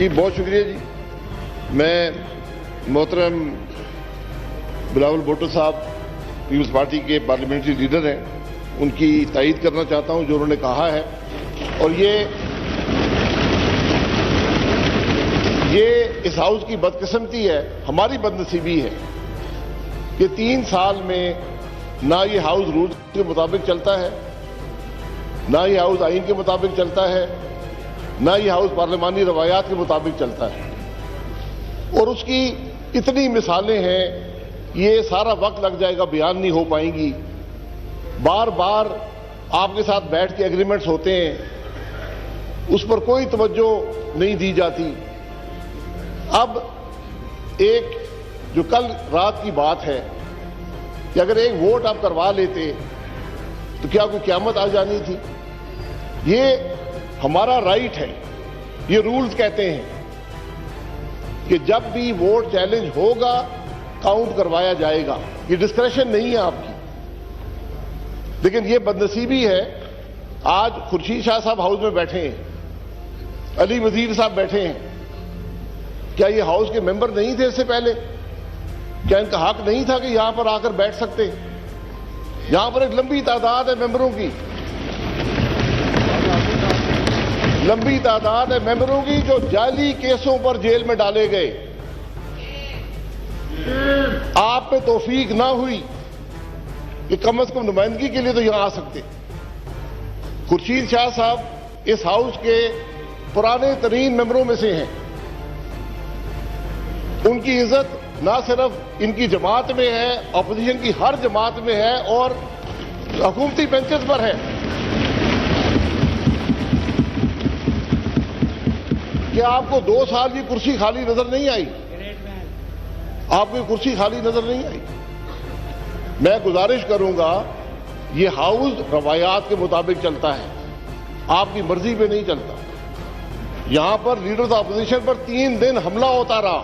जी बहुत शुक्रिया जी। मैं मोहतरम बिलावल भुट्टो साहब पीपल्स पार्टी के पार्लियामेंट्री लीडर हैं, उनकी तायीद करना चाहता हूं जो उन्होंने कहा है। और ये इस हाउस की बदकिस्मती है, हमारी बदनसीबी है कि 3 साल में ना ये हाउस रूल्स के मुताबिक चलता है, ना ये हाउस आइन के मुताबिक चलता है, ना ये हाउस पार्लिमानी रवायात के मुताबिक चलता है। और उसकी इतनी मिसालें हैं, ये सारा वक्त लग जाएगा, बयान नहीं हो पाएंगी। बार बार आपके साथ बैठ के एग्रीमेंट्स होते हैं, उस पर कोई तवज्जो नहीं दी जाती। अब एक जो कल रात की बात है कि अगर एक वोट आप करवा लेते तो क्या कोई क़यामत आ जानी थी? ये हमारा राइट है, ये रूल्स कहते हैं कि जब भी वोट चैलेंज होगा काउंट करवाया जाएगा, ये डिस्क्रेशन नहीं है आपकी। लेकिन ये बदनसीबी है, आज खुर्शीद शाह साहब हाउस में बैठे हैं, अली वजीर साहब बैठे हैं। क्या ये हाउस के मेंबर नहीं थे इससे पहले? क्या इनका हक नहीं था कि यहां पर आकर बैठ सकते? यहां पर एक लंबी तादाद है मेंबरों की, लंबी तादाद है मेंबरों की जो जाली केसों पर जेल में डाले गए। आप पे तौफीक ना हुई कि कम से कम नुमाइंदगी के लिए तो यहां आ सकते। खुर्शीद शाह साहब इस हाउस के पुराने तरीन मेंबरों में से हैं। उनकी इज्जत ना सिर्फ इनकी जमात में है, अपोजिशन की हर जमात में है और हुकूमती बेंचेस पर है। क्या आपको 2 साल की कुर्सी खाली नजर नहीं आई? आपको कुर्सी खाली नजर नहीं आई? मैं गुजारिश करूंगा, ये हाउस रवायात के मुताबिक चलता है, आपकी मर्जी पे नहीं चलता। यहां पर लीडर्स ऑपोजिशन पर 3 दिन हमला होता रहा।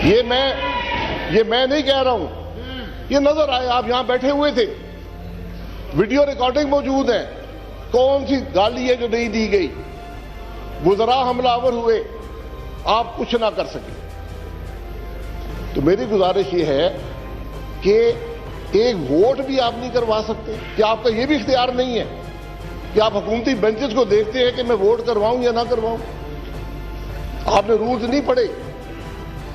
ये मैं नहीं कह रहा हूं, ये नजर आए, आप यहां बैठे हुए थे, वीडियो रिकॉर्डिंग मौजूद है। कौन सी गाली है जो नहीं दी गई? वुज़रा हमलावर हुए, आप कुछ ना कर सके। तो मेरी गुजारिश ये है कि एक वोट भी आप नहीं करवा सकते? क्या आपका ये भी इख्तियार नहीं है कि आप हुकूमती बेंचेस को देखते हैं कि मैं वोट करवाऊं या ना करवाऊं? आपने रूल्स नहीं पढ़े,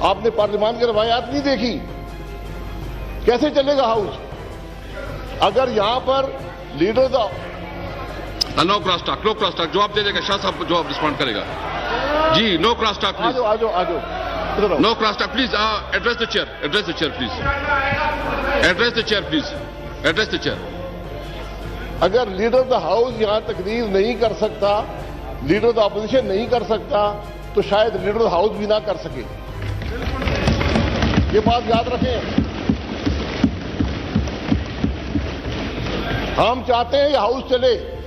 आपने पार्लियामान की रवायात नहीं देखी, कैसे चलेगा हाउस? अगर यहां पर leader no cross talk, no cross talk. जवाब दे देगा शाह साहब, जवाब रिस्पॉन्ड करेगा जी। No cross talk please. आजो no cross talk please. Address the chair, address the chair please, address the chair please, address the chair. अगर लीडर ऑफ द हाउस यहां तकरीर नहीं कर सकता, लीडर ऑफ द ऑपोजिशन नहीं कर सकता, तो शायद लीडर ऑफ द हाउस भी ना कर सके। ये बात याद रखें। हम चाहते हैं ये हाउस चले,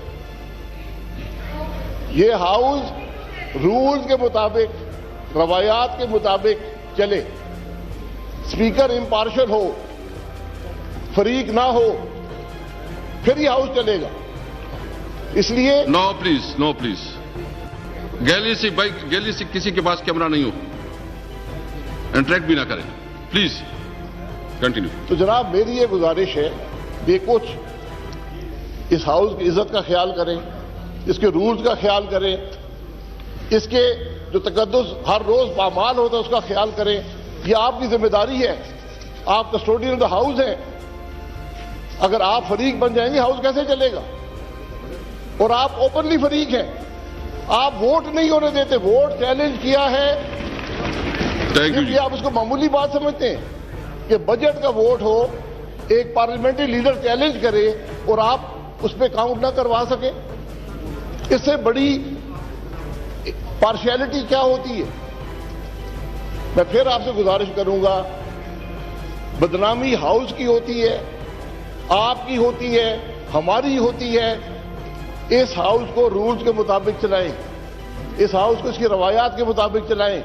ये हाउस रूल्स के मुताबिक, रवायात के मुताबिक चले, स्पीकर इम्पार्शियल हो, फरीक ना हो, फिर ये हाउस चलेगा। इसलिए no please, no please. Gallery से किसी के पास कैमरा नहीं हो, इंटरेक्ट भी ना करें प्लीज, कंटिन्यू। तो जनाब मेरी ये गुजारिश है कि कुछ इस हाउस की इज्जत का ख्याल करें, इसके रूल्स का ख्याल करें, इसके जो तकद्दुस हर रोज पामाल होता है उसका ख्याल करें। यह आपकी जिम्मेदारी है, आप कस्टोडियन ऑफ द हाउस हैं। अगर आप फरीक बन जाएंगे हाउस कैसे चलेगा? और आप ओपनली फरीक हैं, आप वोट नहीं होने देते। वोट चैलेंज किया है, क्योंकि आप उसको मामूली बात समझते हैं कि बजट का वोट हो, एक पार्लियामेंट्री लीडर चैलेंज करे और आप उस पर काउंट ना करवा सके? इससे बड़ी पार्शियलिटी क्या होती है? मैं फिर आपसे गुजारिश करूंगा, बदनामी हाउस की होती है, आपकी होती है, हमारी होती है। इस हाउस को रूल्स के मुताबिक चलाएं, इस हाउस को इसकी रवायात के मुताबिक चलाएं।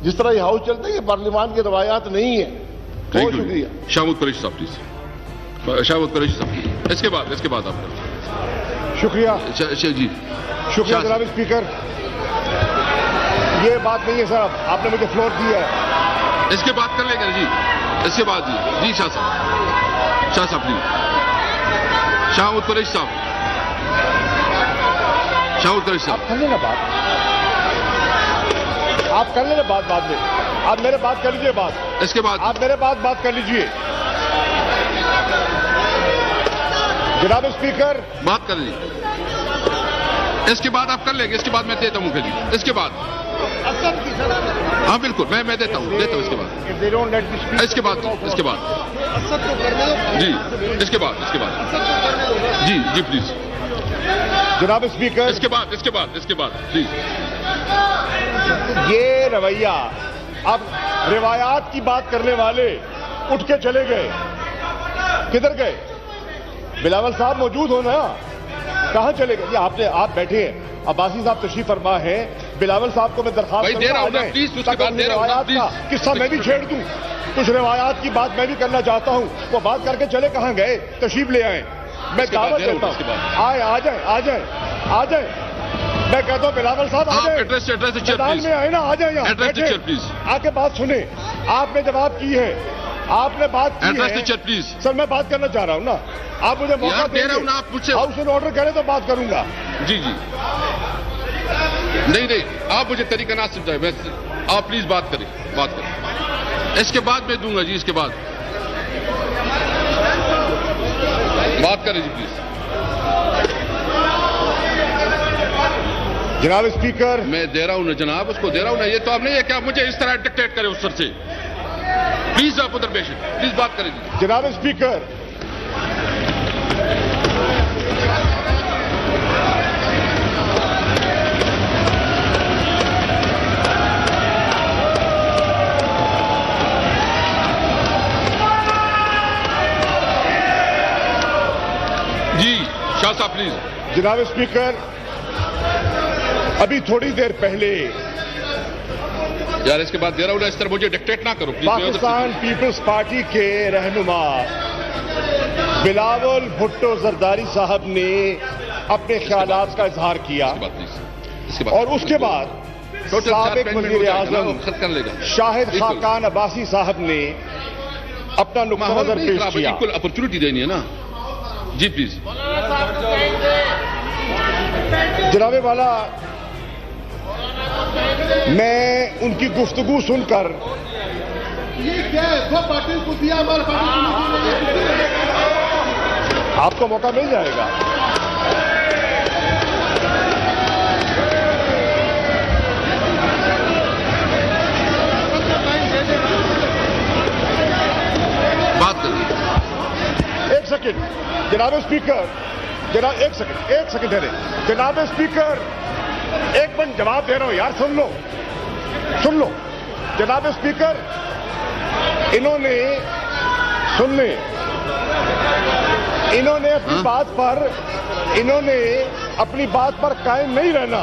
जिस तरह ये हाउस चलता है ये पार्लियामान की रवायात नहीं है। बहुत शुक्रिया। शाहमूद कुरैशी साहब प्लीज, शाहमूद कुरैशी साहब। इसके बाद आपका शुक्रिया जी शुक्रिया जनाब स्पीकर। ये बात नहीं है सर, आपने मुझे फ्लोर दी है। इसके बाद कर लेंगे जी, इसके बाद जी शाह साहब प्लीज, शाह कुरैशी साहब, शाह कुरैशी साहब आप कर लेना बात, आप कर लेना बात बाद में, आप मेरे बात कर लीजिए बात, इसके बाद आप मेरे बात कर लीजिए जनाब स्पीकर। बात कर लीजिए, इसके बाद आप कर लेंगे, इसके बाद मैं देता हूँ मुझे, इसके बाद हाँ बिल्कुल मैं देता हूँ इसके बाद, इसके बाद जी, इसके बाद जी प्लीज जनाब स्पीकर। इसके बाद प्लीज। ये रवैया, अब रिवायात की बात करने वाले उठ के चले गए, किधर गए? बिलावल साहब मौजूद हो ना, कहां चले गए? आप बैठे हैं, अब्बासी साहब तशरीफ फरमा है, बिलावल साहब को मैं दरखास्त किस्सा मैं भी छेड़ दूं, कुछ रिवायात की बात मैं भी करना चाहता हूं। वो बात करके चले कहां गए? तशरीफ ले आए, मैं दावत देता हूं, आ जाए। मैं कहता हूं बिलावल साहब आ जाए, मैदान में आए ना, आ जाए यहाँ आके बात सुने। आपने जवाब की है, आपने बात की है प्लीज। सर, मैं बात करना चाह रहा हूं ना, आप मुझे मौका दे रहे हो ना, आप मुझसे हाउस एंड ऑर्डर करें तो बात करूंगा। जी नहीं, आप मुझे तरीका ना समझाए, आप प्लीज बात करें। इसके बाद मैं दूंगा जी, इसके बाद बात करें जी प्लीज। जनाब स्पीकर, मैं दे रहा हूं ना जनाब, उसको दे रहा हूं ना, ये तो आप नहीं है क्या मुझे इस तरह डिक्टेट करे उस सर से। प्लीज आप उधर बैठिए, प्लीज बात करें जी। जनाब स्पीकर, जी शाह साहब प्लीज। जनाब स्पीकर, अभी थोड़ी देर पहले यार इसके बाद दे रहा हूं ना, इस तरह मुझे डिक्टेट ना करो प्लीज। पाकिस्तान पीपल्स पार्टी के रहनुमा बिलावल भुट्टो जरदारी साहब ने अपने ख्यालात का इजहार किया और उसके बाद साबिक वजीर आजम शाहिद खाकान अब्बासी साहब ने अपना नुक्ता नजर पेश किया। इक्वल अपॉर्चुनिटी देनी है ना जी प्लीज। जनाबे वाला, मैं उनकी गुफ्तगू सुनकर आपको मौका मिल जाएगा। बात करिए। एक सेकंड जनाब स्पीकर, एक सेकंड ठहरे जनाब स्पीकर, एक मिनट जवाब दे रहा हूं यार, सुन लो जनाब स्पीकर। इन्होंने अपनी बात पर कायम नहीं रहना,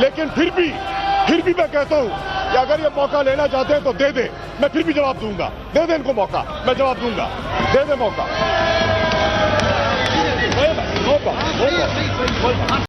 लेकिन फिर भी मैं कहता हूं कि अगर ये मौका लेना चाहते हैं तो दे दे, मैं फिर भी जवाब दूंगा। दे दे इनको मौका, मैं जवाब दूंगा, दे दे मौका।